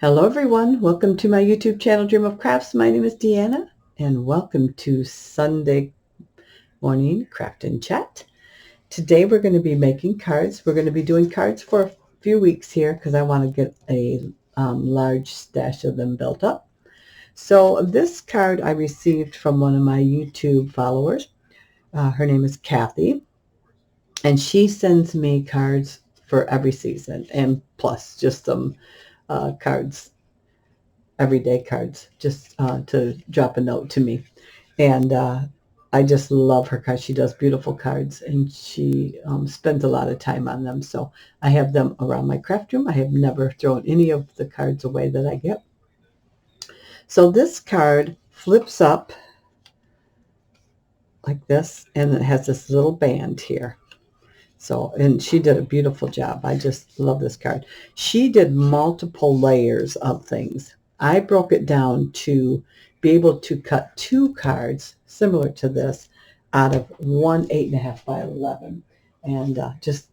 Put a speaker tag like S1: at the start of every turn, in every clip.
S1: Hello everyone, welcome to my YouTube channel Dream of Crafts. My name is Deanna and welcome to Sunday morning craft and chat. Today we're going to be making cards. We're going to be doing cards for a few weeks here because I want to get a large stash of them built up. So this card I received from one of my YouTube followers. Her name is Kathy, and she sends me cards for every season and plus just some cards, everyday cards, just to drop a note to me. And I just love her cards. She does beautiful cards, and she spends a lot of time on them. So I have them around my craft room. I have never thrown any of the cards away that I get. So this card flips up like this, and it has this little band here. So, and she did a beautiful job. I just love this card. She did multiple layers of things. I broke it down to be able to cut two cards similar to this out of one 8.5 by 11. And just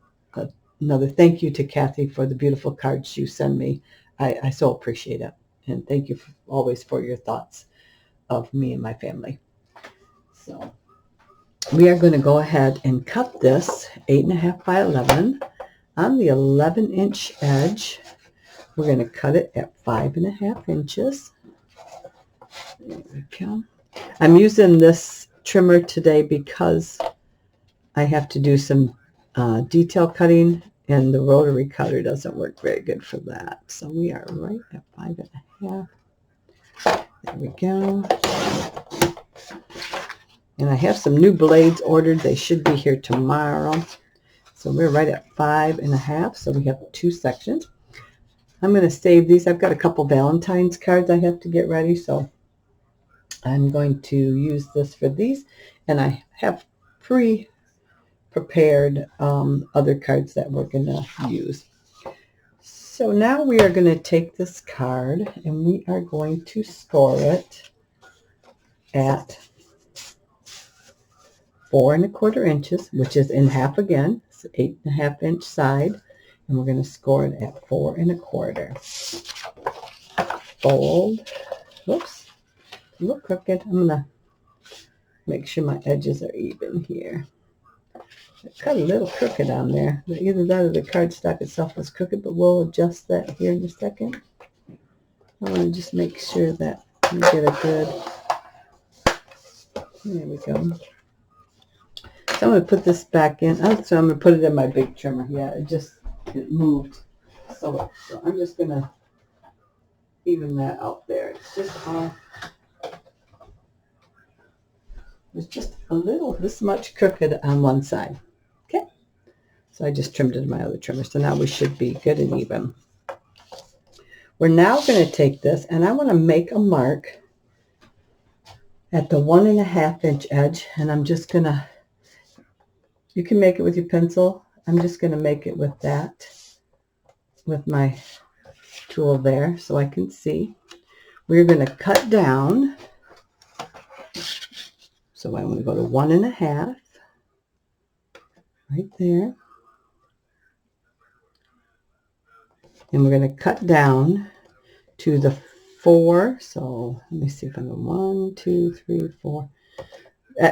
S1: another thank you to Kathy for the beautiful cards you send me. I so appreciate it. And thank you always for your thoughts of me and my family. So we are going to go ahead and cut this 8.5 by 11 on the 11-inch edge. We're going to cut it at 5.5 inches. There we go. I'm using this trimmer today because I have to do some detail cutting, and the rotary cutter doesn't work very good for that. So we are right at 5.5. There we go. And I have some new blades ordered. They should be here tomorrow. So we're right at 5.5. So we have two sections. I'm going to save these. I've got a couple Valentine's cards I have to get ready. So I'm going to use this for these. And I have pre-prepared other cards that we're going to use. So now we are going to take this card and we are going to score it at 4.25 inches, which is in half again. It's 8.5 inch side, and we're going to score it at 4.25. Fold. Whoops, a little crooked. I'm going to make sure my edges are even here. I cut a little crooked on there. Either that or the cardstock itself was crooked, but we'll adjust that here in a second. I want to just make sure that we get a good. There we go. So I'm going to put this back in. So I'm going to put it in my big trimmer. Yeah, it moved. So I'm just going to even that out there. It's just it's just a little, this much crooked on one side. Okay. So I just trimmed it in my other trimmer. So now we should be good and even. We're now going to take this, and I want to make a mark at the 1.5 inch edge, and I'm just going to, you can make it with your pencil. I'm just going to make it with that, with my tool there so I can see. We're going to cut down. So I'm going to go to 1.5 right there. And we're going to cut down to the 4. So let me see if I'm going 1, 2, 3, 4.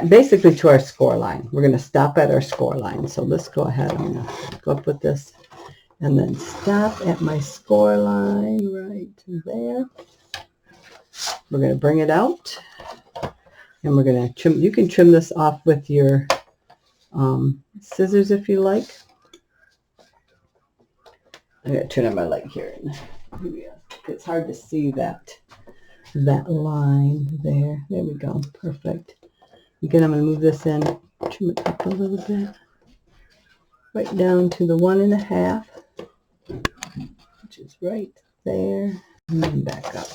S1: Basically to our score line. We're going to stop at our score line. So let's go ahead. I'm going to go up with this and then stop at my score line right there. We're going to bring it out, and we're going to trim. You can trim this off with your scissors if you like. I'm going to turn on my light here. It's hard to see that line there. There we go. Perfect. Again, I'm going to move this in, trim it up a little bit, right down to the 1.5, which is right there, and then back up.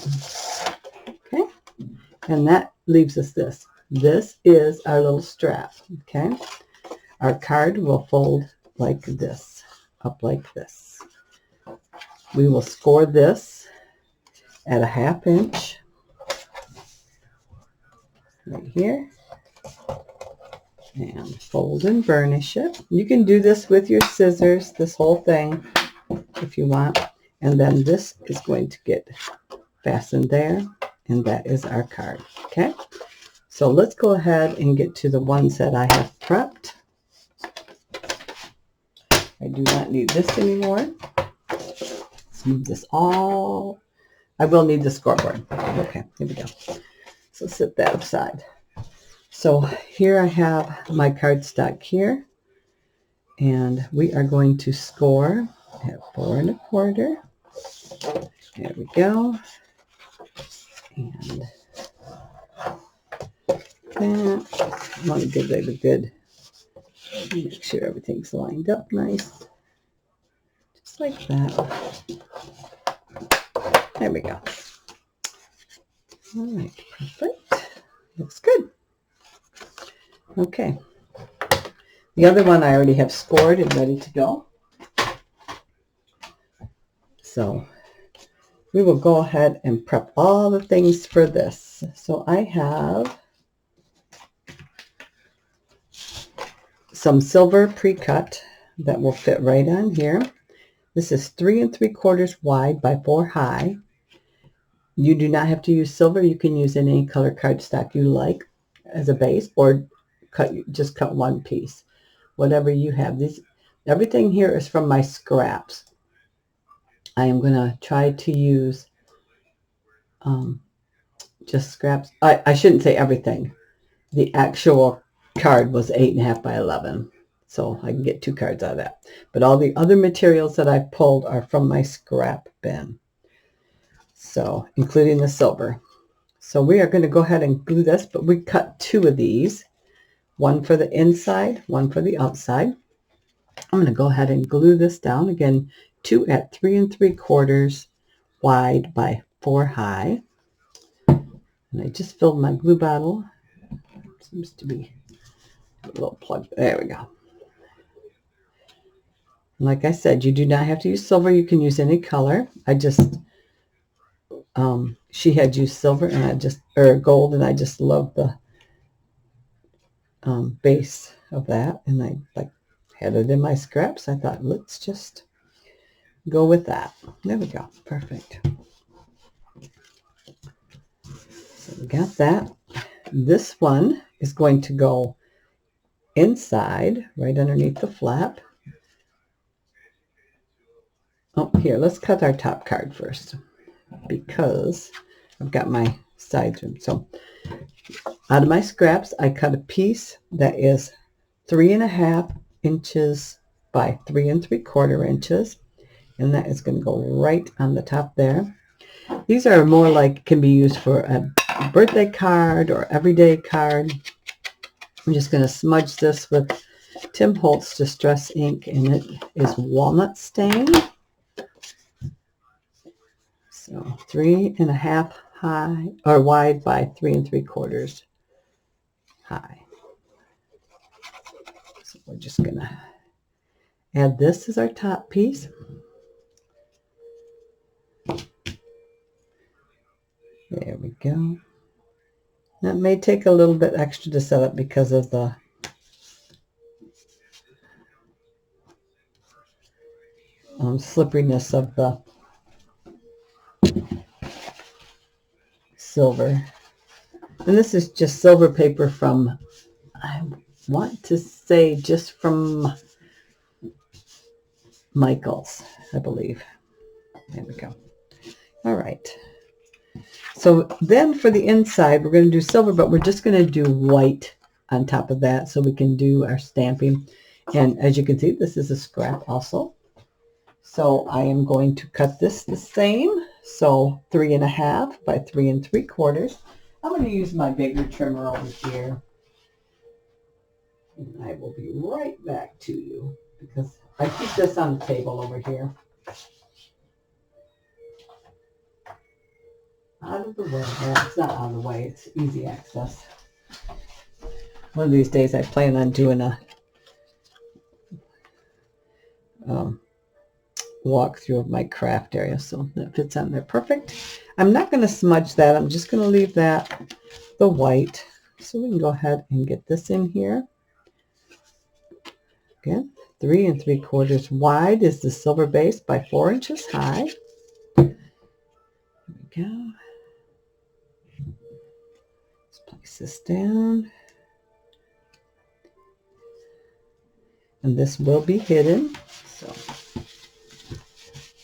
S1: Okay, and that leaves us this. This is our little strap. Okay, our card will fold like this, up like this. We will score this at 1/2 inch right here. And fold and burnish it. You can do this with your scissors, this whole thing, if you want. And then this is going to get fastened there, and that is our card. Okay, so let's go ahead and get to the ones that I have prepped. I do not need this anymore. Let's move this all. I will need the scoreboard. Okay, here we go. So set that aside. So here I have my cardstock here, and we are going to score at 4 1/4. There we go. And that, I want to give it a good, make sure everything's lined up nice. Just like that. There we go. All right, perfect. Looks good. Okay. The other one I already have scored and ready to go. So we will go ahead and prep all the things for this. So I have some silver pre-cut that will fit right on here. This is 3 3/4 wide by 4 high. You do not have to use silver. You can use any color cardstock you like as a base, or just cut one piece, whatever you have. Everything here is from my scraps. I am going to try to use just scraps. I shouldn't say everything. The actual card was 8.5 by 11, so I can get 2 cards out of that. But all the other materials that I pulled are from my scrap bin, so including the silver. So we are going to go ahead and glue this, but we cut 2 of these, one for the inside, one for the outside. I'm going to go ahead and glue this down again, 2 at 3 3/4 wide by 4 high. And I just filled my glue bottle. Seems to be a little plug. There we go. Like I said, you do not have to use silver. You can use any color. I just, she had used silver and or gold, and I just love the base of that. And I had it in my scraps. I thought, let's just go with that. There we go. Perfect. So we got that. This one is going to go inside, right underneath the flap. Oh, here, let's cut our top card first, because I've got my sides. So out of my scraps, I cut a piece that is 3 1/2 inches by 3 3/4 inches, and that is going to go right on the top there. These are more like, can be used for a birthday card or everyday card. I'm just going to smudge this with Tim Holtz Distress ink, and it is walnut stain. So 3 1/2 high, or wide by 3 3/4 high. So we're just going to add this as our top piece. There we go. That may take a little bit extra to set up because of the slipperiness of the silver. And this is just silver paper from, I want to say, just from Michael's, I believe. There we go. All right. So then for the inside, we're going to do silver, but we're just going to do white on top of that so we can do our stamping. And as you can see, this is a scrap also. So I am going to cut this the same. So 3 1/2 by 3 3/4. I'm going to use my bigger trimmer over here. And I will be right back to you because I keep this on the table over here. Out of the way. Well, it's not out of the way. It's easy access. One of these days I plan on doing a walkthrough of my craft area, so that fits on there perfect. I'm not going to smudge that. I'm just going to leave that the white. So we can go ahead and get this in here. Again, 3 3/4 wide is the silver base by 4 inches high. we go. Let's place this down. And this will be hidden. So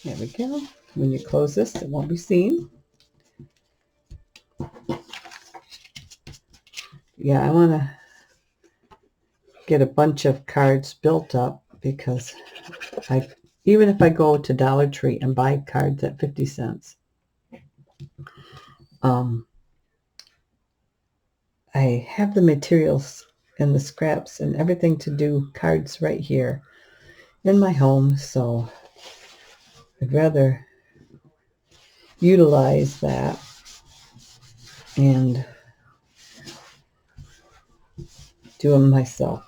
S1: there we go. When you close this, it won't be seen. Yeah, I want to get a bunch of cards built up because even if I go to Dollar Tree and buy cards at 50 cents, I have the materials and the scraps and everything to do cards right here in my home, so I'd rather utilize that and do them myself.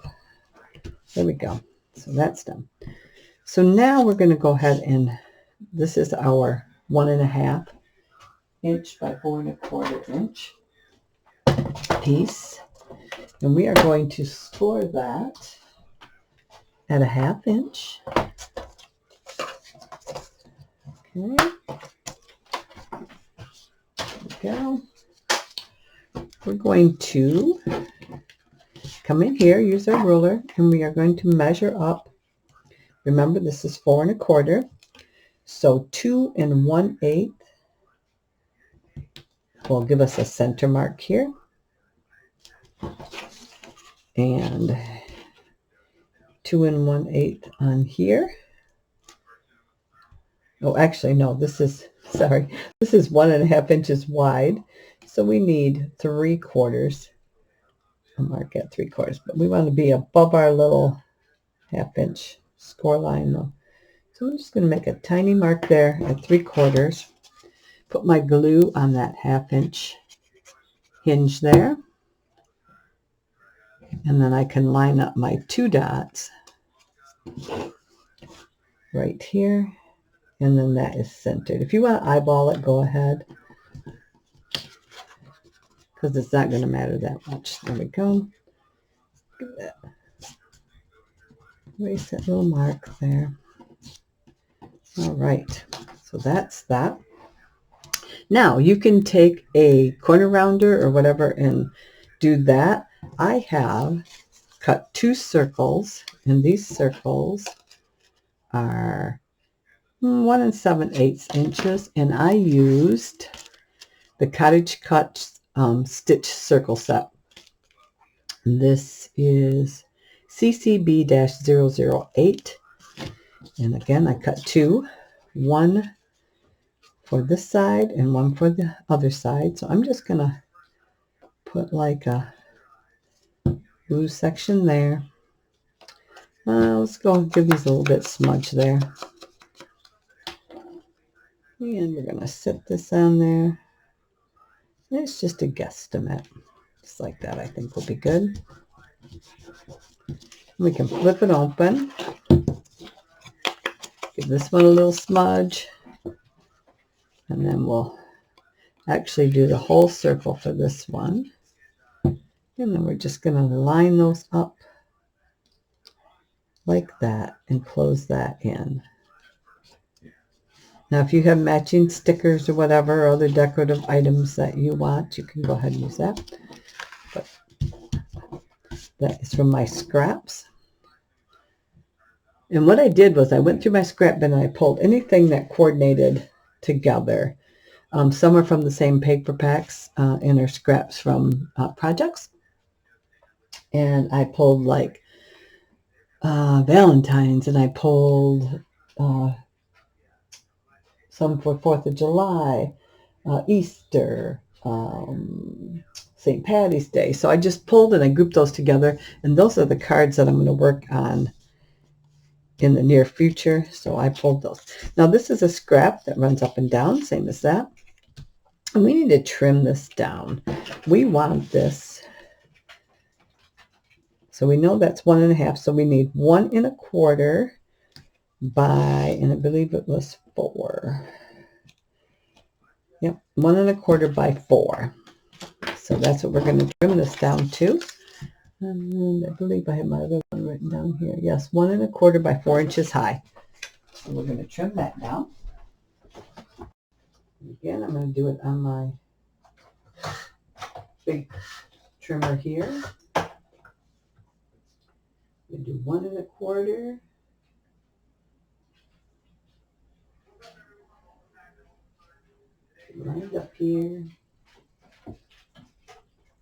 S1: There we go. So that's done. So now we're going to go ahead and this is our 1.5 inch by 4.25 inch piece. And we are going to score that at 1/2 inch. Okay. There we go. We're going to come in here, use our ruler, and we are going to measure up. Remember, this is 4.25. So 2 1/8 will give us a center mark here. And 2 1/8 on here. Oh, actually, no, this is 1.5 inches wide. So we need 3/4. I'll mark at 3/4, but we want to be above our little 1/2 inch score line though. So I'm just going to make a tiny mark there at 3/4. Put my glue on that 1/2 inch hinge there. And then I can line up my 2 dots right here. And then that is centered. If you want to eyeball it, go ahead. Because it's not going to matter that much. There we go. Look at that. Erase that little mark there. All right. So that's that. Now you can take a corner rounder or whatever and do that. I have cut 2 circles, and these circles are 1 7/8 inches, and I used the Cottage Cut stitch circle set. This is CCB-008, and again I cut 2, one for this side and one for the other side. So I'm just gonna put like a blue section there. Let's go and give these a little bit smudge there. And we're going to set this on there. It's just a guesstimate. Just like that, I think will be good. We can flip it open. Give this one a little smudge. And then we'll actually do the whole circle for this one. And then we're just going to line those up like that and close that in. Now, if you have matching stickers or whatever, or other decorative items that you want, you can go ahead and use that. But that is from my scraps. And what I did was I went through my scrap bin and I pulled anything that coordinated together. Some are from the same paper packs and are scraps from projects. And I pulled like Valentine's, and I pulled some for 4th of July, Easter, St. Patty's Day. So I just pulled and I grouped those together, and those are the cards that I'm going to work on in the near future. So I pulled those. Now this is a scrap that runs up and down, same as that. And we need to trim this down. We want this. So we know that's 1.5. So we need 1 1/4 by, and I believe it was 4. Yep, 1 1/4 by 4. So that's what we're going to trim this down to. And I believe I have my other one written down here. Yes, 1 1/4 by 4 inches high. So we're going to trim that down. Again, And I'm going to do it on my big trimmer here. I'm going to do 1 1/4. Lined up here.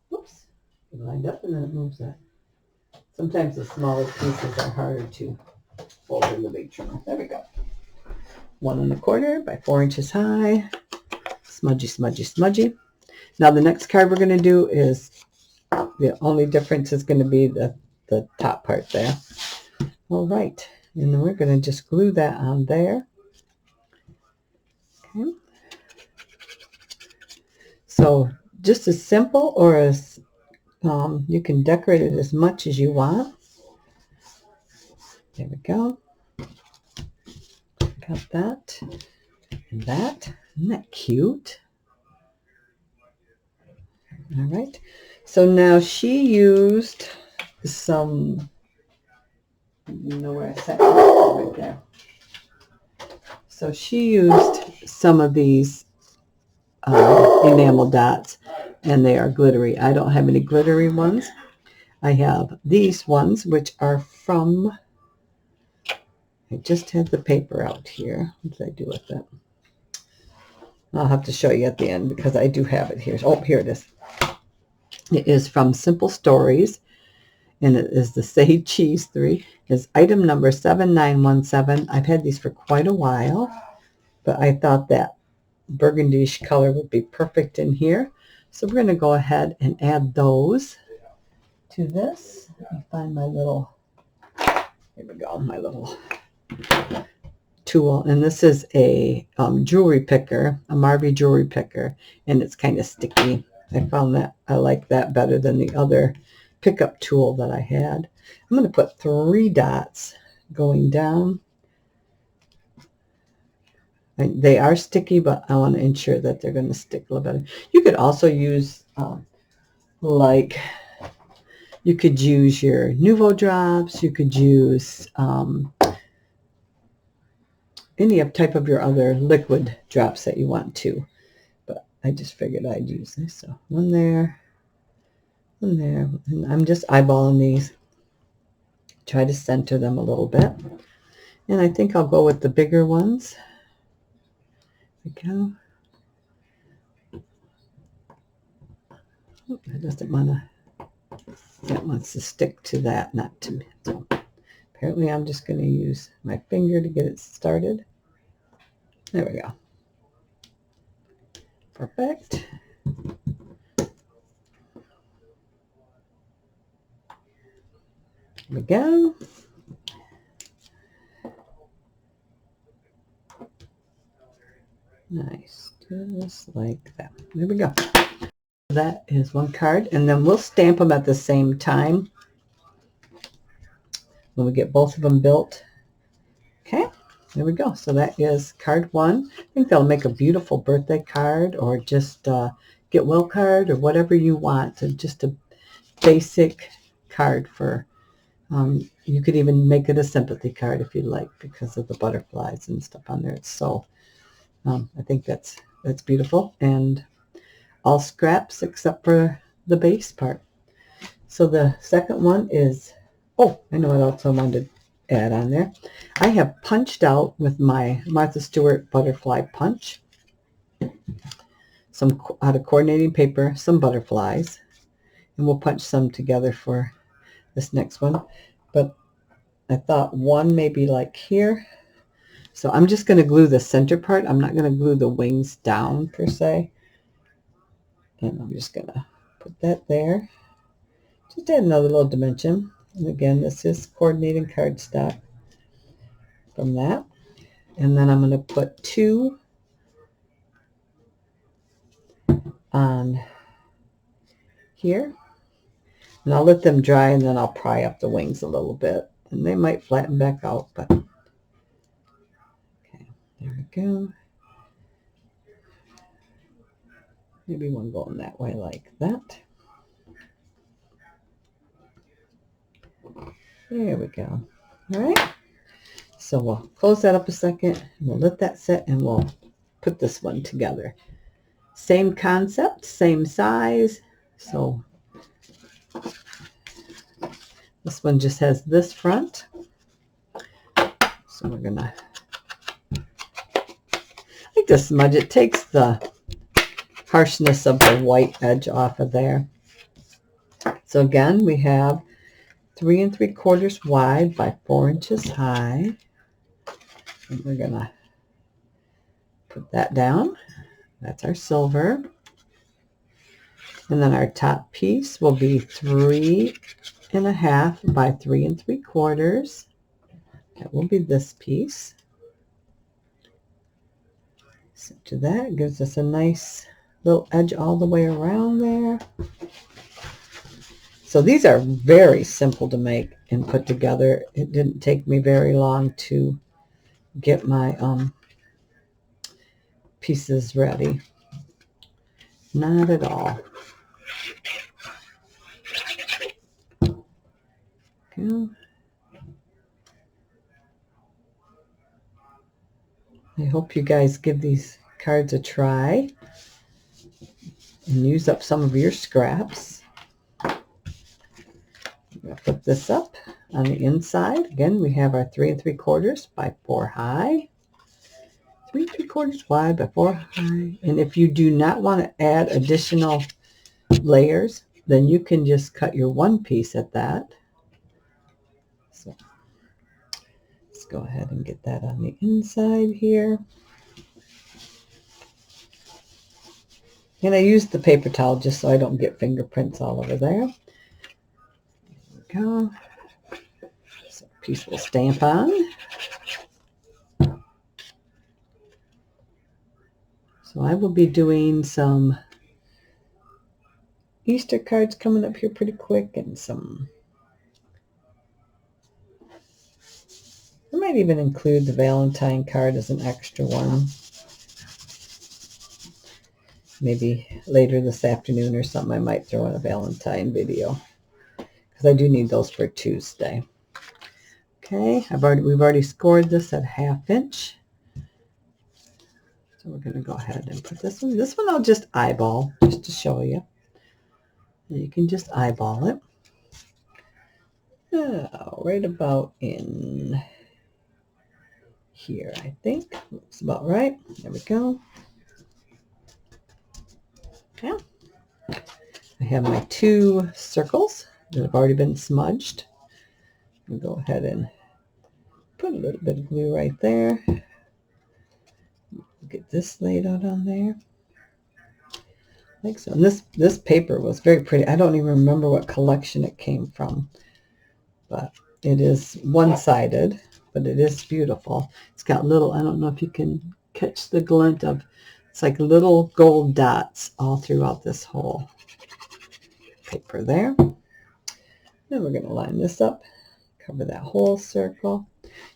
S1: Whoops. Get lined up and then it moves that. Sometimes the smaller pieces are harder to fold in the big trimmer. There we go. 1 1/4 by 4 inches high. Smudgy, smudgy, smudgy. Now the next card we're going to do is, the only difference is going to be the top part there. All right. And then we're going to just glue that on there. Okay. So just as simple, or as you can decorate it as much as you want. There we go. Got that and that. Isn't that cute? All right. So now she used some, you know where I set it right there. So she used some of these enamel dots, and they are glittery. I don't have any glittery ones. I have these ones, which are from, I just had the paper out here. What did I do with it? I'll have to show you at the end because I do have it here. Oh, here it is. It is from Simple Stories, and it is the Sage Cheese 3. It's item number 7917. I've had these for quite a while, but I thought that burgundy-ish color would be perfect in here. So we're going to go ahead and add those to this. Let me find my little, here we go, my little tool. And this is a jewelry picker, a Marby jewelry picker, and it's kind of sticky. I found that I like that better than the other pickup tool that I had. I'm going to put 3 dots going down. They are sticky, but I want to ensure that they're going to stick a little better. You could also use, you could use your Nouveau drops. You could use any type of your other liquid drops that you want to. But I just figured I'd use this. So 1 there, 1 there. And I'm just eyeballing these. Try to center them a little bit. And I think I'll go with the bigger ones. There we go. Oh, I doesn't want to, that wants to stick to that, not to me. So apparently I'm just going to use my finger to get it started. There we go. Perfect. There we go. Nice. Just like that. There we go. That is 1 card. And then we'll stamp them at the same time when we get both of them built. Okay. There we go. So that is card 1. I think that'll make a beautiful birthday card, or just get well card, or whatever you want. So just a basic card for, you could even make it a sympathy card if you like, because of the butterflies and stuff on there. It's so, I think that's beautiful, and all scraps except for the base part. So the second one is, oh, I know what else I wanted to add on there. I have punched out with my Martha Stewart butterfly punch, some out of coordinating paper, some butterflies, and we'll punch some together for this next one. But I thought one maybe like here. So I'm just going to glue the center part. I'm not going to glue the wings down per se. And I'm just going to put that there. Just add another little dimension. And again, this is coordinating cardstock from that. And then I'm going to put 2 on here. And I'll let them dry, and then I'll pry up the wings a little bit. And they might flatten back out, but okay, there we go. Maybe one going that way like that. There we go. All right. So we'll close that up a second. We'll let that set, and we'll put this one together. Same concept, same size. So this one just has this front. So we're gonna, I like to smudge. It takes the harshness of the white edge off of there. So again, we have 3 3/4 wide by 4 inches high. And we're gonna put that down. That's our silver. And then our top piece will be 3.5 by 3 3/4. That will be this piece. So to that gives us a nice little edge all the way around there. So these are very simple to make and put together. It didn't take me very long to get my pieces ready. Not at all. Okay. I hope you guys give these cards a try and use up some of your scraps. I'm going to put this up on the inside. Again, we have our 3 3/4 by 4 high. 3 3/4 wide by 4 high. And if you do not want to add additional layers, then you can just cut your one piece at that. So let's go ahead and get that on the inside here. And I used the paper towel just so I don't get fingerprints all over there. There we go. So a piece will stamp on. So I will be doing some Easter cards coming up here pretty quick, and some, I might even include the Valentine card as an extra one. Maybe later this afternoon or something, I might throw in a Valentine video, because I do need those for Tuesday. Okay, we've already scored this at 1/2 inch. So we're going to go ahead and put this one. This one I'll just eyeball, just to show you. You can just eyeball it. Right about in here, I think. Looks about right. There we go. Okay. I have my 2 circles that have already been smudged. I'll go ahead and put a little bit of glue right there. Get this laid out on there. Like so. And this paper was very pretty. I don't even remember what collection it came from, but it is one-sided, but it is beautiful. It's got little, I don't know if you can catch the glint of, it's like little gold dots all throughout this whole paper there. Then we're going to line this up, cover that whole circle.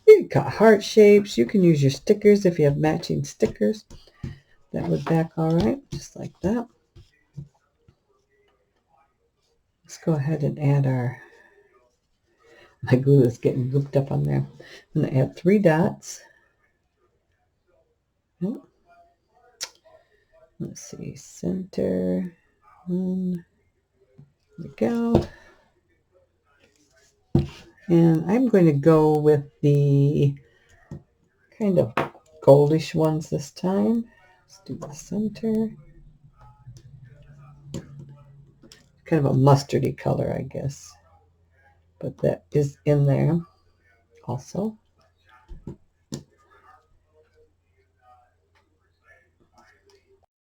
S1: You can cut heart shapes. You can use your stickers if you have matching stickers. That would back all right, just like that. Let's go ahead and add my glue is getting looped up on there. I'm going to add 3 dots. Let's see, center. There we go. And I'm going to go with the kind of goldish ones this time. Let's do the center. Kind of a mustardy color, I guess. But that is in there also.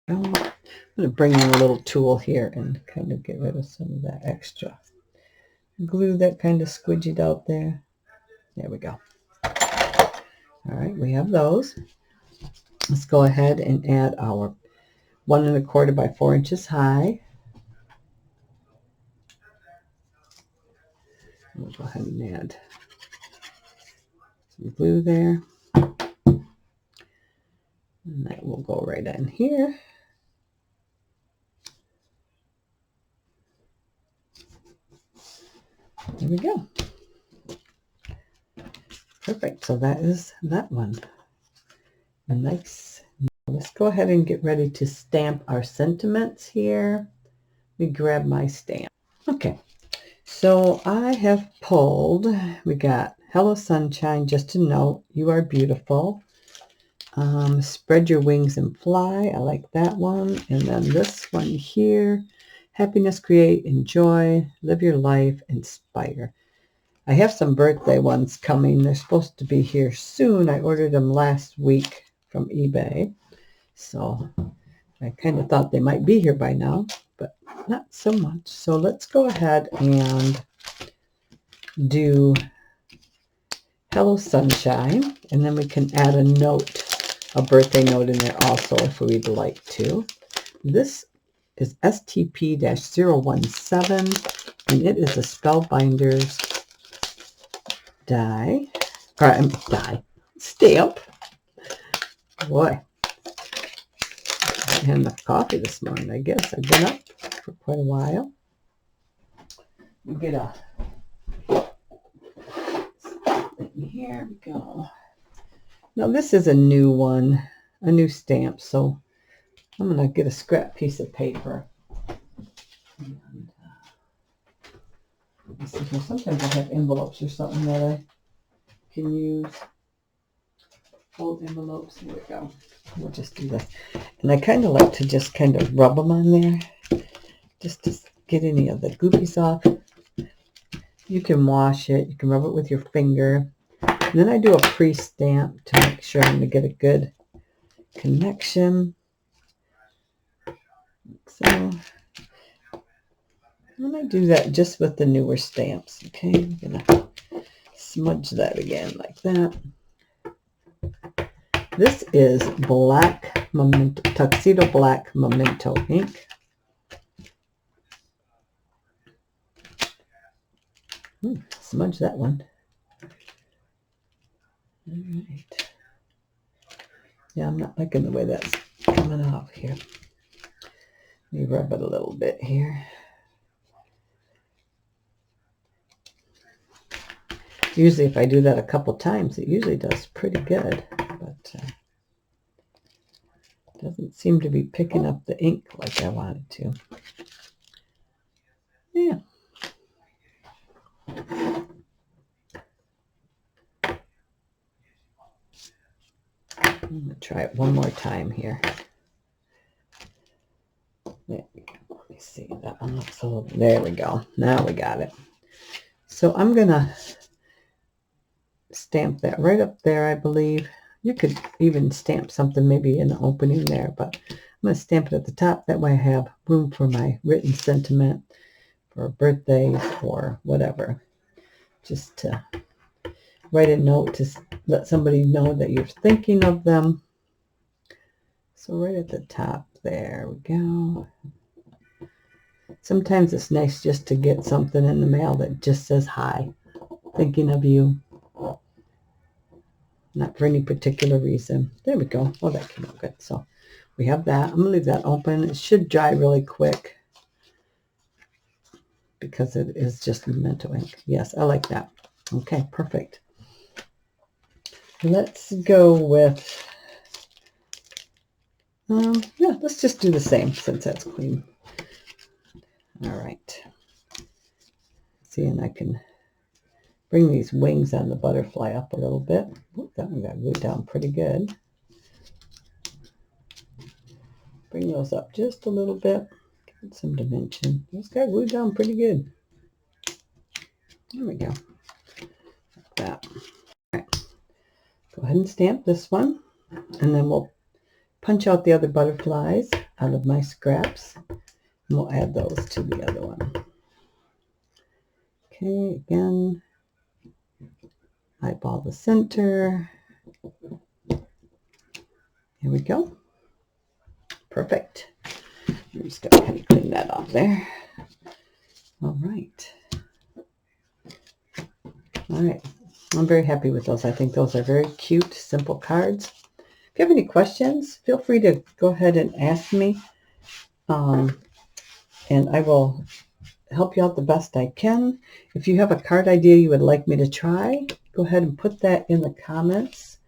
S1: I'm going to bring in a little tool here and kind of get rid of some of that extra glue that kind of squidged out there. There we go. All right, we have those. Let's go ahead and add our 1 1/4 by 4 inches high. We'll go ahead and add some glue there. And that will go right in here. There we go. Perfect. So that is that one. A nice let's go ahead and get ready to stamp our sentiments here. Let me grab my stamp. Okay, so I have pulled, we got Hello Sunshine, just to know you are beautiful. Spread your wings and fly. I like that one. And then this one here, happiness, create, enjoy, live your life, inspire. I have some birthday ones coming. They're supposed to be here soon. I ordered them last week from eBay. So I kind of thought they might be here by now, but not so much. So let's go ahead and do Hello Sunshine, and then we can add a note, a birthday note in there also if we'd like to. This is STP-017, and it is a Spellbinders stamp. Boy, I had enough coffee this morning, I guess. I've been up for quite a while. We get a, here we go. Now this is a new one, a new stamp, so I'm going to get a scrap piece of paper. And, let's see here. Sometimes I have envelopes or something that I can use. Old envelopes. Here we go. We'll just do this. And I kind of like to just kind of rub them on there, just to get any of the goopies off. You can wash it. You can rub it with your finger. And then I do a pre-stamp to make sure I'm going to get a good connection. So, and I do that just with the newer stamps. Okay, I'm going to smudge that again like that. This is black memento, tuxedo black memento ink. Smudge that one. All right. Yeah, I'm not liking the way that's coming off here. Let me rub it a little bit here. Usually if I do that a couple times, it usually does pretty good, but doesn't seem to be picking up the ink like I wanted to. Yeah. I'm going to try it one more time here. There we go. Let me see. That one looks a little... There we go. Now we got it. So I'm going to stamp that right up there, I believe. You could even stamp something maybe in the opening there, but I'm going to stamp it at the top. That way I have room for my written sentiment for birthdays or whatever. Just to write a note to let somebody know that you're thinking of them. So right at the top, there we go. Sometimes it's nice just to get something in the mail that just says hi, thinking of you. Not for any particular reason. There we go. Oh, that came out good. So we have that. I'm going to leave that open. It should dry really quick because it is just memento ink. Yes, I like that. Okay, perfect. Let's go with, yeah, let's just do the same since that's clean. All right. See, and I can bring these wings on the butterfly up a little bit. Ooh, that one got glued down pretty good. Bring those up just a little bit. Give it some dimension. Those got glued down pretty good. There we go. Like that. All right. Go ahead and stamp this one. And then we'll punch out the other butterflies out of my scraps. And we'll add those to the other one. Okay, again. Eyeball the center. Here we go. Perfect. I'm just going to kind of clean that off there. All right. All right. I'm very happy with those. I think those are very cute, simple cards. If you have any questions, feel free to go ahead and ask me. And I will help you out the best I can. If you have a card idea you would like me to try, go ahead and put that in the comments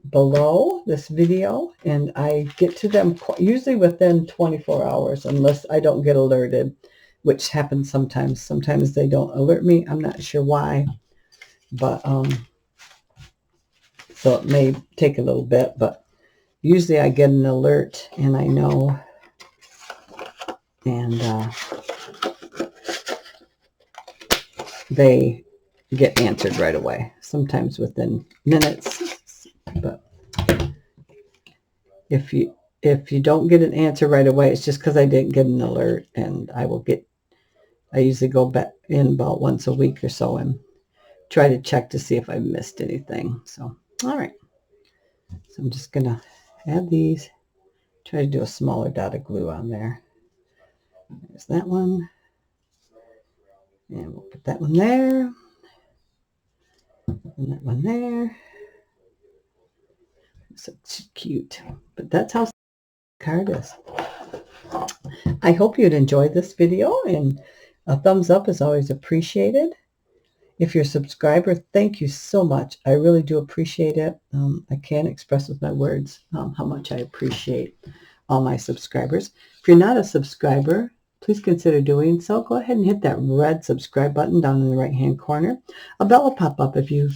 S1: below this video, and I get to them usually within 24 hours unless I don't get alerted, which happens sometimes. Sometimes they don't alert me. I'm not sure why, but so it may take a little bit, but usually I get an alert and I know, and they get answered right away, sometimes within minutes. But if you don't get an answer right away, it's just because I didn't get an alert, and I usually go back in about once a week or so and try to check to see if I missed anything. So, all right. So I'm just going to add these. Try to do a smaller dot of glue on there. There's that one. And we'll put that one there. And that one there. So cute. But that's how the card is. I hope you'd enjoy this video, and a thumbs up is always appreciated. If you're a subscriber, thank you so much. I really do appreciate it. I can't express with my words how much I appreciate all my subscribers. If you're not a subscriber, please consider doing so. Go ahead and hit that red subscribe button down in the right-hand corner. A bell will pop up. If you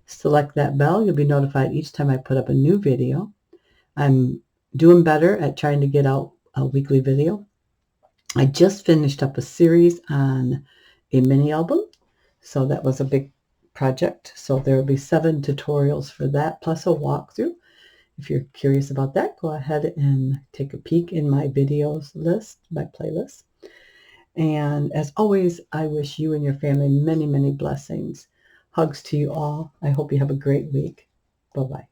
S1: select that bell, you'll be notified each time I put up a new video. I'm doing better at trying to get out a weekly video. I just finished up a series on a mini album. So that was a big project. So there will be 7 tutorials for that, plus a walkthrough. If you're curious about that, go ahead and take a peek in my videos list, my playlist. And as always, I wish you and your family many, many blessings. Hugs to you all. I hope you have a great week. Bye-bye.